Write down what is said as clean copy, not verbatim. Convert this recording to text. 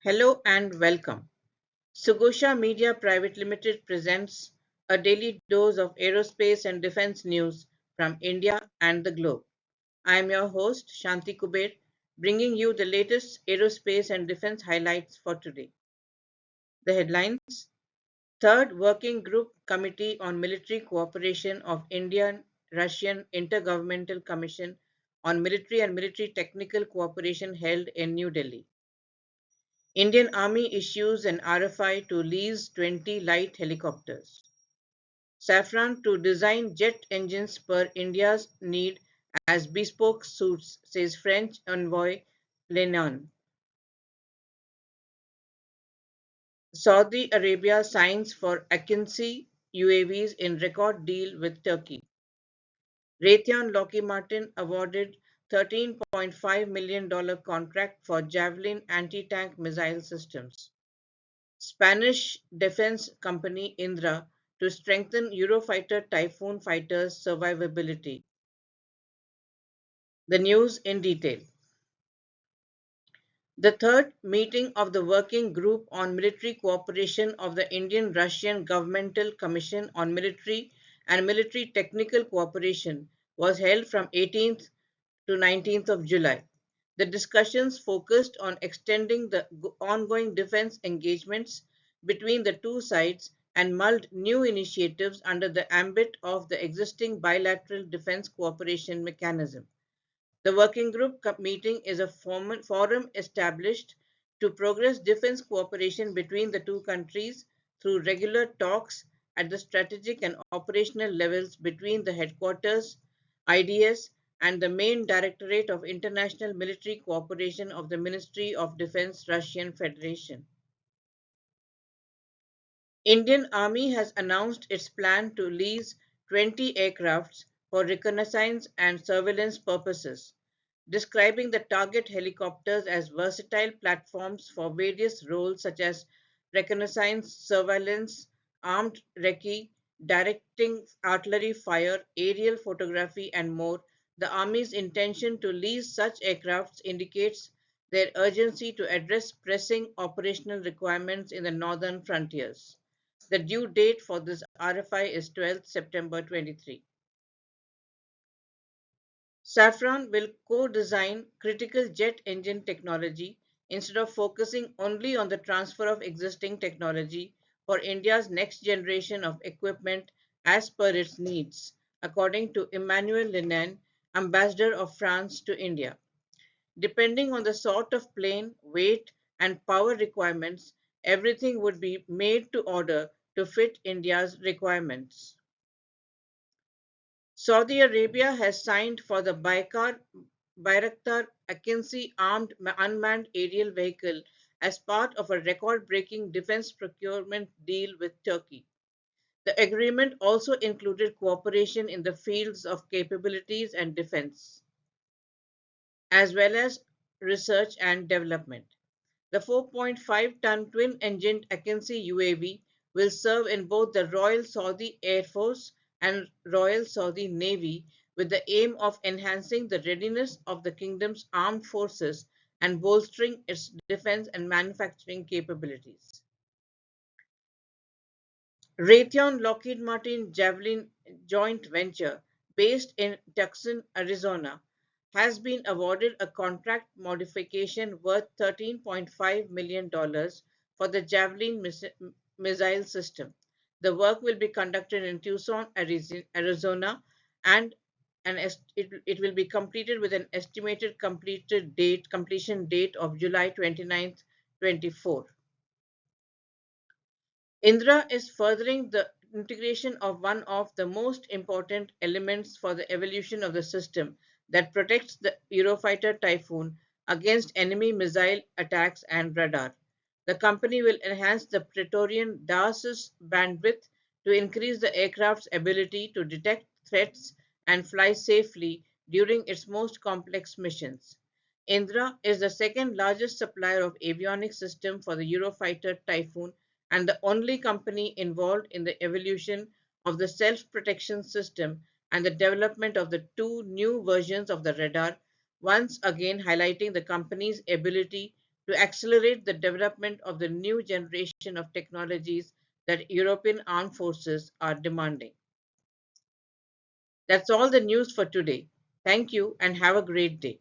Hello and welcome. Sugosha Media Private Limited presents a daily dose of aerospace and defense news from India and the globe. I am your host, Shanti Kuber, bringing you the latest aerospace and defense highlights for today. The headlines: Third Working Group Committee on Military Cooperation of Indian Russian Intergovernmental Commission on Military and Military Technical Cooperation held in New Delhi. Indian Army issues an RFI to lease 20 light helicopters. Safran to design jet engines per India's need as bespoke suits, says French envoy Lenain. Saudi Arabia signs for Akinci UAVs in record deal with Turkey. Raytheon-Lockheed Martin awarded $13.5 million contract for Javelin anti-tank missile systems. Spanish defense company Indra to strengthen Eurofighter Typhoon fighters' survivability. The news in detail. The third meeting of the Working Group on Military Cooperation of the Indian Russian Governmental Commission on Military and Military Technical Cooperation was held from 18th to 19th of July. The discussions focused on extending the ongoing defense engagements between the two sides and mulled new initiatives under the ambit of the existing bilateral defense cooperation mechanism. The working group meeting is a forum established to progress defense cooperation between the two countries through regular talks at the strategic and operational levels between the headquarters, IDS, and the main Directorate of International Military Cooperation of the Ministry of Defense Russian Federation. Indian Army has announced its plan to lease 20 aircrafts for reconnaissance and surveillance purposes, describing the target helicopters as versatile platforms for various roles such as reconnaissance, surveillance, armed recce, directing artillery fire, aerial photography, and more. The Army's intention to lease such aircrafts indicates their urgency to address pressing operational requirements in the northern frontiers. The due date for this RFI is 12th September 23. Safran will co-design critical jet engine technology instead of focusing only on the transfer of existing technology for India's next generation of equipment as per its needs, according to Emmanuel Lenain, Ambassador of France to India. Depending on the sort of plane, weight, and power requirements, everything would be made to order to fit India's requirements. Saudi Arabia has signed for the Bayraktar Akinci armed unmanned aerial vehicle as part of a record-breaking defense procurement deal with Turkey. The agreement also included cooperation in the fields of capabilities and defense, as well as research and development. The 4.5-ton twin-engined Akinci UAV will serve in both the Royal Saudi Air Force and Royal Saudi Navy with the aim of enhancing the readiness of the kingdom's armed forces and bolstering its defense and manufacturing capabilities. Raytheon-Lockheed Martin Javelin joint venture, based in Tucson, Arizona, has been awarded a contract modification worth $13.5 million for the Javelin missile system. The work will be conducted in Tucson, Arizona, and it will be completed with an estimated completion date of July 29th, 24. Indra is furthering the integration of one of the most important elements for the evolution of the system that protects the Eurofighter Typhoon against enemy missile attacks and radar. The company will enhance the Praetorian DAS's bandwidth to increase the aircraft's ability to detect threats and fly safely during its most complex missions. Indra is the second largest supplier of avionics system for the Eurofighter Typhoon and the only company involved in the evolution of the self-protection system and the development of the two new versions of the radar, once again highlighting the company's ability to accelerate the development of the new generation of technologies that European armed forces are demanding. That's all the news for today. Thank you and have a great day.